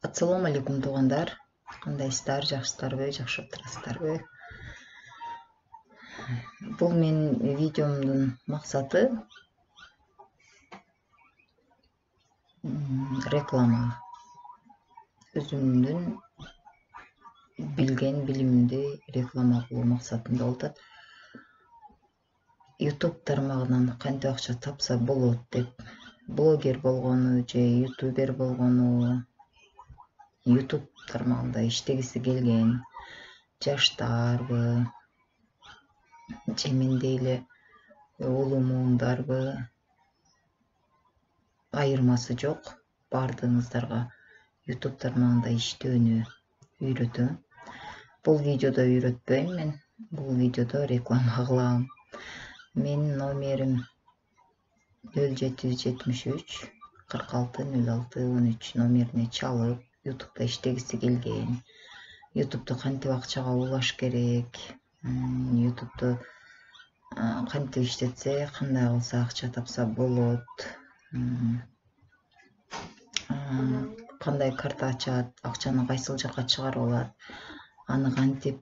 Assalamu alaikum туугандар. Кандайсыздар? Жакшысыздарбы? Жакшы отурасыздарбы? Бул менин видеомдун максаты реклама. Өзүмдүн билген билимимди реклама кылуу максатында болуп атат. YouTube тармагынан кантип акча тапса болот деп блогер болгону же ютубер болгону YouTube тармагында иштегиси келген жаштарбы же мендей эле улуу муундарбы айырмасы жок. Бардыгыңыздарга YouTube тармагында иштөөнү үйрөтөм. Бул видеодо үйрөтпөйм мен. Бул видеодо реклама кылам. Менин номерим 0773 46 06 13 номерине чалып, YouTube'да иштегиси келген, YouTube'да кантип акчага улаш керек, YouTube'да кантип иштетсе, кандай кылса акча тапса болот, кандай карта ачат, акчаны кайсыл жака чыгарып алат, аны кантип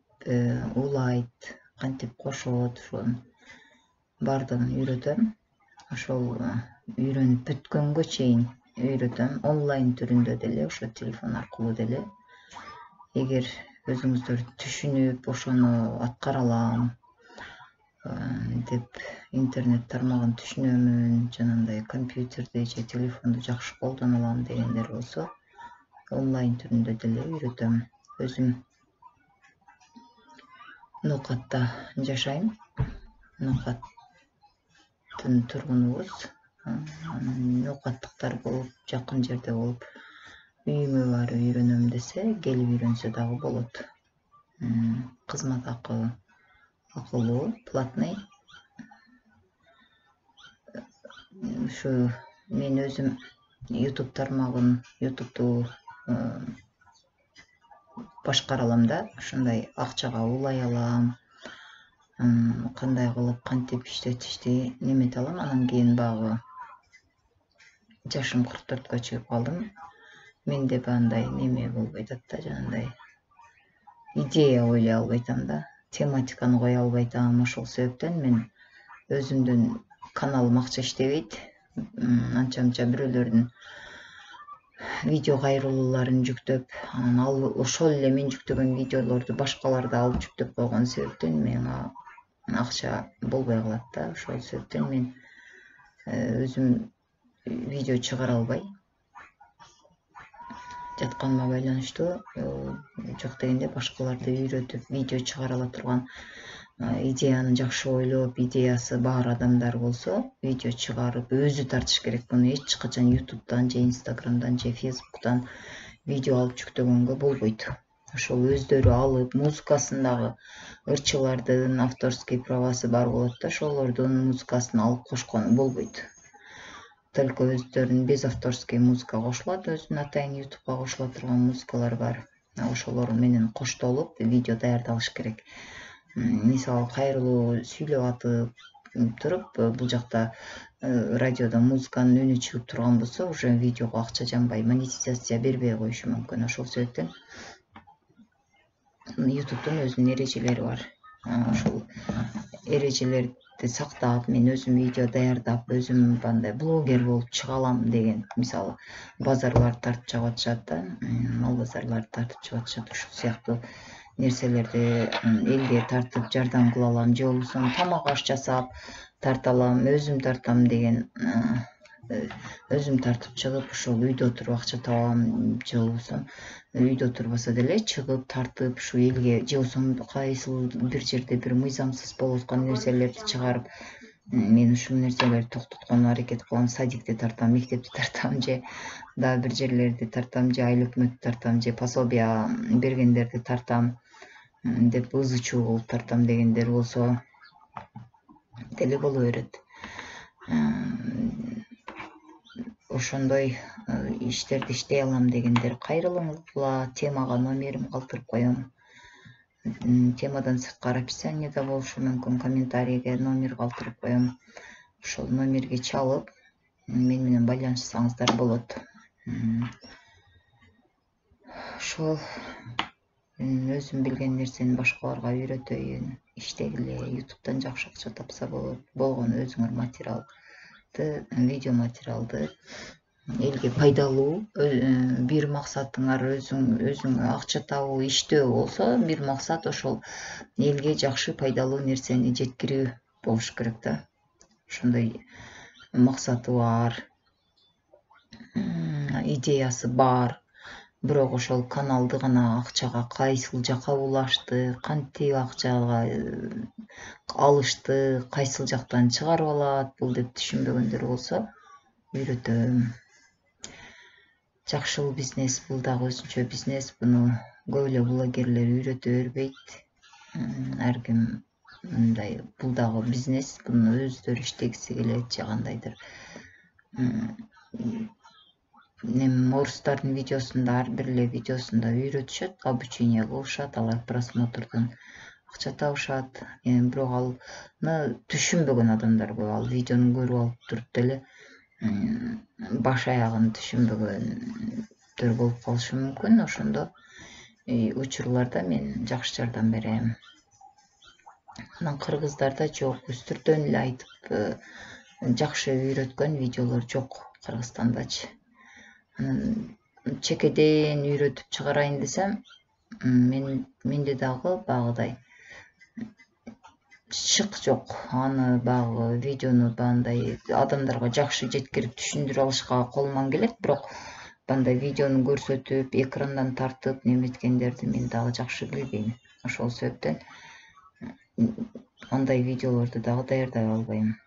улайт, кантип кошот, ошонун бардыгын үйрөтөм. Ошол үйрөнүп бүткөнгө чейин үйрөтөм. Онлайн түрүндө деле, ошо телефон аркылуу деле. Эгер өзүңүздөр түшүнүп, ошону аткара алам деп интернет тармагын түшүнөмүн, жанагындай компьютерди же телефонду жакшы колдоно алам дегендер болсо, онлайн түрүндө деле үйрөтөм. Өзүм Нокатта жашайм. Нокаттын тургунубуз. Нокаттыктар болуп, жакын жерде болуп, үйүмө барып үйрөнөм десе, келип үйрөнсө дагы болот. Кызмат акылуу, платный. Ушу мен өзүм YouTube тармагын, YouTube'ду башкара алам да, ошондой акчага улай алам. Кандай кылып, кантип иштетишти немете алам. Анан кийин багы жашым 44-кө чыгып калдым. Менде андай неме болбой атат да, жанагындай идея ойлой албай атам да, тематиканы кое албай атам. Ошол себептен мен өзүмдүн каналым акча иштебейт. Анча-мынча бирөөлөрдүн видео кайрылууларын жүктөп, анан ошол эле мен жүктөгөн видеолорду башкалар да алып жүктөп койгон себептен мага акча болбой калат да. Ошол себептен мен өзүм видео чыгара албай жатканыма байланыштуу, жок дегенде башкаларды үйрөтүп видео чыгара ала турган, идеяны жакшы ойлоп, идеясы бар адамдар болсо, видео чыгарып өзү тартыш керек. Муну эч качан YouTube'дан же Instagram'дан же Facebook'тан видео алып жүктөгөнгө болбойт. Ошол өздөрү алып, музыкасын дагы ырчылардын авторский правасы бар болот да, ошолордун музыкасын алып кошкону болбойт. Только өздөрүнүн безавторский музыка кошулат, өзүнүн атайын YouTube'га кошула турган музыкалар бар. Ошолор менен коштолуп видео даярдалыш керек. Мисалы кайрылуу сүйлөп атып туруп, бул жакта радиодо музыканын үнү чыгып турган болсо, уже видеого акча жанбай, монетизация бербей коюшу мүмкүн. Ошол себептен YouTube'дун өзүнүн эрежелери бар. Ошол эрежелерди сактап, мен өзүм видео даярдап, өзүм бандай блогер болуп чыга алам деген, мисалы базарларды тартып чыгып атышат да, мал базарларды тартып чыгып атышат. Ушул сыяктуу нерселерди элге тартып жардам кыла алам, же болбосо тамак аш жасап тарта алам, өзүм тартам деген, өзүм тартып чыгып, ошол үйдө отуруп акча табам, же болбосо үйдө отурбаса деле чыгып тартып, ушу элге, же болбосо кайсыл бир жерде бир мыйзамсыз болуп аткан нерселерди чыгарып, мен ушул нерселерди токтотконго аракет кылам, садикти тартам, мектепти тартам, же дагы бир жерлерди тартам, же айыл өкмөттү тартам, же пособия бергендерди тартам деп ызы чуу кылып тартам дегендер болсо деле боло берет. Ошондой иштерди иштей алам дегендер кайрылыңызла, темага номерим калтырып коем. Темадан сырткары описаниеда болушу мүмкүн, комментарийге номер калтырып коем. Ошол номерге чалып, мен менен байланышсаңыздар болот. ошол өзүм билген нерсени башкаларга үйрөтөйүн, иштегиле, ютубтан жакшы акча тапса болот. Болгону өзүңөр материалды, видео материалды элге пайдалуу, бир максатыңар өзүң акча табуу, иштөө болсо, бир максат ошол элге жакшы пайдалуу нерсени жеткирүү болуш керек да. Ошондой максаты бар, идеясы бар. Бирок ошол каналды гана акчага кайсыл жака улашты, кантип акчага алышты, кайсыл жактан чыгарып алат бул деп түшүнбөгөндөр болсо үйрөтөм. Жакшыл бизнес, бул дагы өзүнчө бизнес. Буну көп эле блогерлер үйрөтө бербейт. Ар ким мындай, бул дагы бизнес, буну өздөрү иштегиси келет же кандайдыр. Орустардын видеосунда, ар бир эле видеосунда үйрөтүшөт, обучение кылышат, алар просмотрдон акча табышат. Бирок аны түшүнбөгөн адамдар көп. Ал видеону көрүп алып туруп деле баш аягын түшүнбөгөндөр болуп калышы мүмкүн. Ошондо учурларда мен жакшы жардам берем. Анан кыргыздарда жок, үстүртөн эле айтып жакшы үйрөткөн видеолор жок Кыргызстандачы. Чекеден үйрөтүп чыгарайын десем, менде дагы багыдай шык жок. Аны багы видеону бандай адамдарга жакшы жеткирип түшүндүрө алышка колуман келет, бирок бандай видеону көрсөтүп, экрандан тартып неметкендерди мен дагы жакшы билбейм. Ошол себептен андай видеолорду дагы даярдай албайм.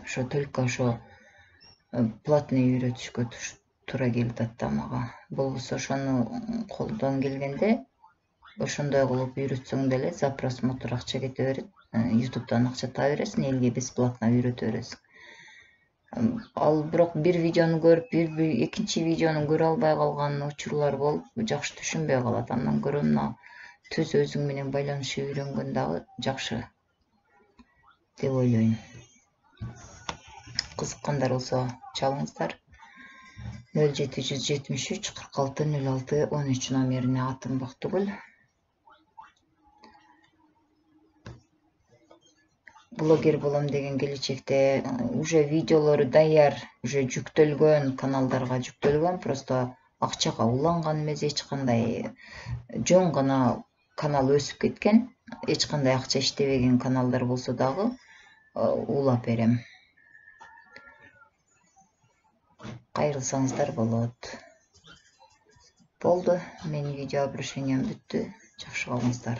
Ошо только ошо платный үйрөтүшкө туура келип атат мага. Болбосо ошону колдон келгенде ошондой кылып үйрөтсөң деле за просмотр акча кете берет. Ютубтан акча таба бересиң, элге бесплатно үйрөтө бересиң. Ал бирок бир видеону көрүп, экинчи видеону көрө албай калган учурлар болуп, жакшы түшүнбөй калат. Андан көрө мына түз өзүң менен байланышып үйрөнгөн дагы жакшы деп ойлойм. Кызыккандар болсо чалыңыздар. 0773 46 06 13 номерине. Атым Бактыгүл. Блогер болом деген келечекте уже видеолору даяр, уже жүктөлгөн, каналдарга жүктөлгөн, просто акчага уланган эмес, эч кандай жөн гана канал өсүп кеткен, эч кандай акча иштебеген каналдар болсо дагы улап берем. Кайрылсаңыздар болот. Болду, менин видео обращениям бүттү. Жакшы калыңыздар.